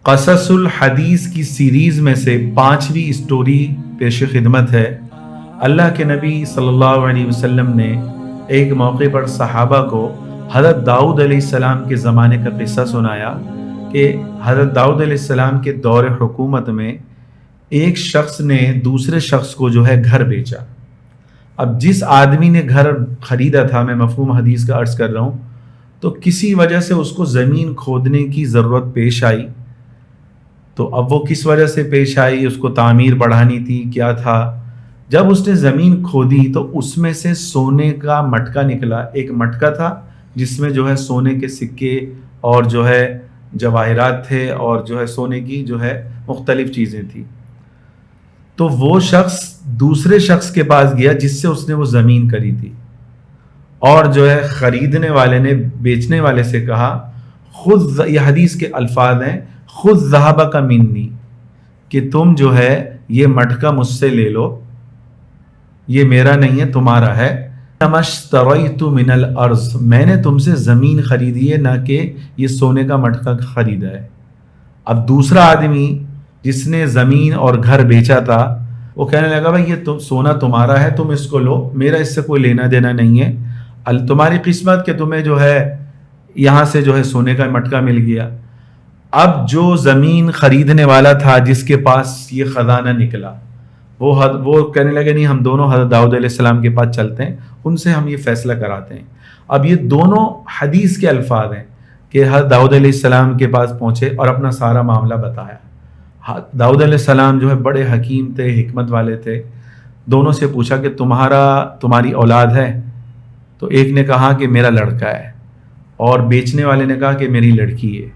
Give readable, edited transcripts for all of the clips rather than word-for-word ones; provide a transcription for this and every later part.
قصص الحدیث کی سیریز میں سے 5ویں اسٹوری پیش خدمت ہے۔ اللہ کے نبی صلی اللہ علیہ وسلم نے ایک موقع پر صحابہ کو حضرت داؤد علیہ السلام کے زمانے کا قصہ سنایا کہ حضرت داؤد علیہ السلام کے دور حکومت میں ایک شخص نے دوسرے شخص کو جو ہے گھر بیچا۔ اب جس آدمی نے گھر خریدا تھا، میں مفہوم حدیث کا عرض کر رہا ہوں، تو کسی وجہ سے اس کو زمین کھودنے کی ضرورت پیش آئی۔ تو اب وہ کس وجہ سے پیش آئی، اس کو تعمیر بڑھانی تھی، کیا تھا؟ جب اس نے زمین کھودی تو اس میں سے سونے کا مٹکا نکلا۔ ایک مٹکا تھا جس میں جو ہے سونے کے سکے اور جو ہے جواہرات تھے اور جو ہے سونے کی جو ہے مختلف چیزیں تھیں۔ تو وہ شخص دوسرے شخص کے پاس گیا جس سے اس نے وہ زمین خریدی تھی، اور جو ہے خریدنے والے نے بیچنے والے سے کہا، خود یہ حدیث کے الفاظ ہیں، خود ذہبک منی، کہ تم جو ہے یہ مٹکا مجھ سے لے لو، یہ میرا نہیں ہے، تمہارا ہے۔ اشتریت من الارض، میں نے تم سے زمین خریدی ہے، نہ کہ یہ سونے کا مٹکا خریدا ہے۔ اب دوسرا آدمی جس نے زمین اور گھر بیچا تھا وہ کہنے لگا، بھائی یہ سونا تمہارا ہے، تم اس کو لو، میرا اس سے کوئی لینا دینا نہیں ہے، تمہاری قسمت کہ تمہیں جو ہے یہاں سے جو ہے سونے کا مٹکا مل گیا۔ اب جو زمین خریدنے والا تھا جس کے پاس یہ خزانہ نکلا، وہ کہنے لگے، نہیں، ہم دونوں حضرت داؤد علیہ السلام کے پاس چلتے ہیں، ان سے ہم یہ فیصلہ کراتے ہیں۔ اب یہ دونوں حدیث کے الفاظ ہیں کہ حضرت داؤد علیہ السلام کے پاس پہنچے اور اپنا سارا معاملہ بتایا۔ داؤد علیہ السلام جو ہے بڑے حکیم تھے، حکمت والے تھے۔ دونوں سے پوچھا کہ تمہاری اولاد ہے؟ تو ایک نے کہا کہ میرا لڑکا ہے، اور بیچنے والے نے کہا کہ میری لڑکی ہے۔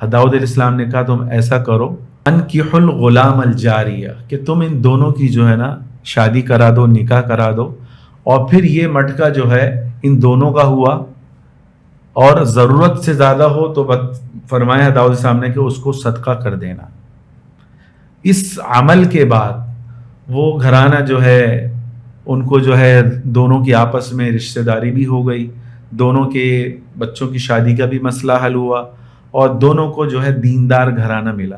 داؤد علیہ السلام نے کہا، تم ایسا کرو، انکحوا الغلام الجاریہ، کہ تم ان دونوں کی جو ہے نا شادی کرا دو، نکاح کرا دو، اور پھر یہ مٹکا جو ہے ان دونوں کا ہوا، اور ضرورت سے زیادہ ہو تو فرمایا داؤد علیہ السلام نے کہ اس کو صدقہ کر دینا۔ اس عمل کے بعد وہ گھرانہ جو ہے ان کو جو ہے دونوں کی آپس میں رشتہ داری بھی ہو گئی، دونوں کے بچوں کی شادی کا بھی مسئلہ حل ہوا، اور دونوں کو جو ہے دیندار گھرانہ ملا۔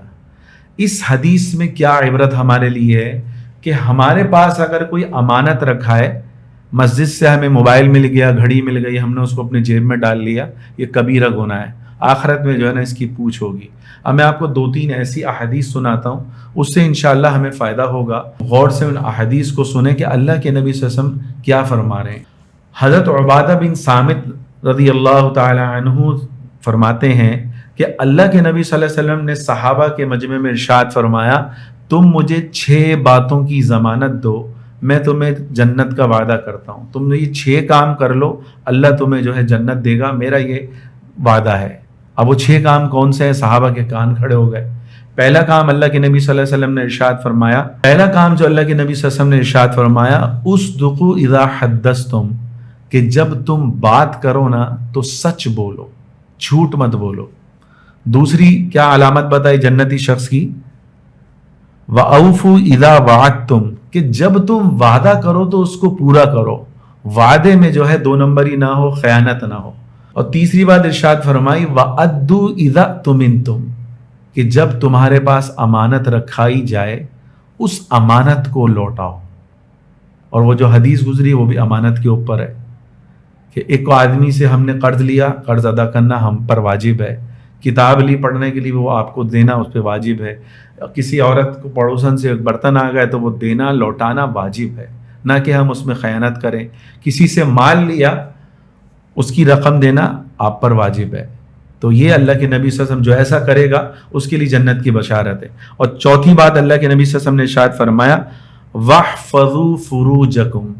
اس حدیث میں کیا عبرت ہمارے لیے ہے کہ ہمارے پاس اگر کوئی امانت رکھا ہے، مسجد سے ہمیں موبائل مل گیا، گھڑی مل گئی، ہم نے اس کو اپنی جیب میں ڈال لیا، یہ کبیرہ گناہ ہے، آخرت میں جو ہے نا اس کی پوچھ ہوگی۔ اب میں آپ کو 2-3 ایسی احادیث سناتا ہوں، اس سے انشاءاللہ ہمیں فائدہ ہوگا۔ غور سے ان احادیث کو سنیں کہ اللہ کے نبی صلی اللہ علیہ وسلم کیا فرما رہے ہیں۔ حضرت عبادہ بن صامت رضی اللہ تعالی عنہ فرماتے ہیں کہ اللہ کے نبی صلی اللہ علیہ وسلم نے صحابہ کے مجمع میں ارشاد فرمایا، تم مجھے 6 باتوں کی ضمانت دو، میں تمہیں جنت کا وعدہ کرتا ہوں۔ تم نے یہ 6 کام کر لو، اللہ تمہیں جو ہے جنت دے گا، میرا یہ وعدہ ہے۔ اب وہ 6 کام کون سے ہیں؟ صحابہ کے کان کھڑے ہو گئے۔ پہلا کام اللہ کے نبی صلی اللہ علیہ وسلم نے ارشاد فرمایا، پہلا کام جو اللہ کے نبی صلی اللہ علیہ وسلم نے ارشاد فرمایا، اصدقوا اذا حدثتم، کہ جب تم بات کرو نا تو سچ بولو، جھوٹ مت بولو۔ دوسری کیا علامت بتائی جنتی شخص کی؟ وَأَوْفُوا إِذَا وَعَدتُّمْ، کہ جب تم وعدہ کرو تو اس کو پورا کرو، وعدے میں جو ہے 2 نمبری نہ ہو، خیانت نہ ہو۔ اور تیسری بات ارشاد فرمائی، وَأَدُّوا إِذَا اؤْتُمِنْتُمْ، کہ جب تمہارے پاس امانت رکھائی جائے اس امانت کو لوٹاؤ۔ اور وہ جو حدیث گزری وہ بھی امانت کے اوپر ہے کہ ایک آدمی سے ہم نے قرض لیا، قرض ادا کرنا ہم پر واجب ہے، کتاب لی پڑھنے کے لیے وہ آپ کو دینا اس پہ واجب ہے، کسی عورت کو پڑوسن سے برتن آ گئے تو وہ دینا لوٹانا واجب ہے، نہ کہ ہم اس میں خیانت کریں۔ کسی سے مال لیا، اس کی رقم دینا آپ پر واجب ہے۔ تو یہ اللہ کے نبی صلی اللہ علیہ وسلم جو ایسا کرے گا اس کے لیے جنت کی بشارت ہے۔ اور چوتھی بات اللہ کے نبی صلی اللہ علیہ وسلم نے ارشاد فرمایا، وَاحْفَظُوا فُرُوجَكُمْ،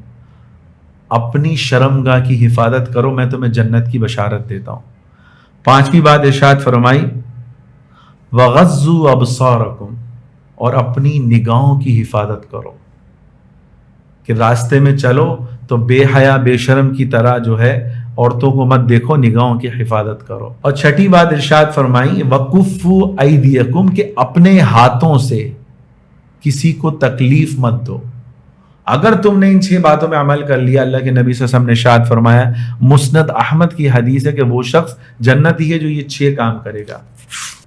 اپنی شرمگاہ کی حفاظت کرو، میں تمہیں جنت کی بشارت دیتا ہوں۔ پانچویں بات ارشاد فرمائی، وَغَضُّوا أَبْصَارَكُمْ، اور اپنی نگاہوں کی حفاظت کرو، کہ راستے میں چلو تو بے حیا بے شرم کی طرح جو ہے عورتوں کو مت دیکھو، نگاہوں کی حفاظت کرو۔ اور چھٹی بات ارشاد فرمائی، وَكُفُّوا أَيْدِيَكُمْ، کہ اپنے ہاتھوں سے کسی کو تکلیف مت دو۔ اگر تم نے ان 6 باتوں میں عمل کر لیا، اللہ کے نبی صلی اللہ علیہ وسلم نے ارشاد فرمایا، مسند احمد کی حدیث ہے کہ وہ شخص جنتی ہے جو یہ 6 کام کرے گا۔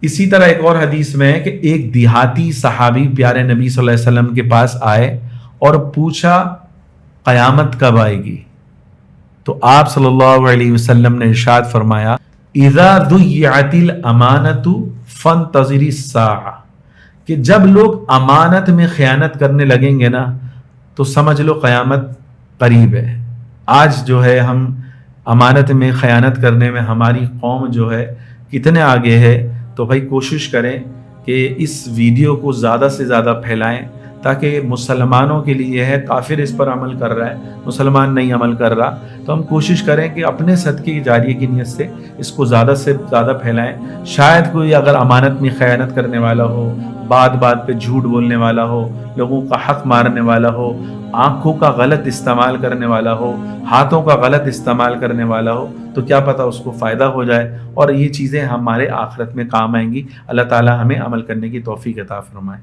اسی طرح ایک اور حدیث میں ہے کہ ایک دیہاتی صحابی پیارے نبی صلی اللہ علیہ وسلم کے پاس آئے اور پوچھا قیامت کب آئے گی؟ تو آپ صلی اللہ علیہ وسلم نے ارشاد فرمایا اذا ضیعت الامانۃ فانتظری الساعہ، کہ جب لوگ امانت میں خیانت کرنے لگیں گے نا تو سمجھ لو قیامت قریب ہے۔ آج جو ہے ہم امانت میں خیانت کرنے میں ہماری قوم جو ہے کتنے آگے ہے، تو بھائی کوشش کریں کہ اس ویڈیو کو زیادہ سے زیادہ پھیلائیں تاکہ مسلمانوں کے لیے ہے، کافر اس پر عمل کر رہا ہے، مسلمان نہیں عمل کر رہا، تو ہم کوشش کریں کہ اپنے صدقے کی جاریہ کی نیت سے اس کو زیادہ سے زیادہ پھیلائیں۔ شاید کوئی اگر امانت میں خیانت کرنے والا ہو، بات بات پہ جھوٹ بولنے والا ہو، لوگوں کا حق مارنے والا ہو، آنکھوں کا غلط استعمال کرنے والا ہو، ہاتھوں کا غلط استعمال کرنے والا ہو، تو کیا پتہ اس کو فائدہ ہو جائے اور یہ چیزیں ہمارے آخرت میں کام آئیں گی۔ اللہ تعالی ہمیں عمل کرنے کی توفیق عطا فرمائے۔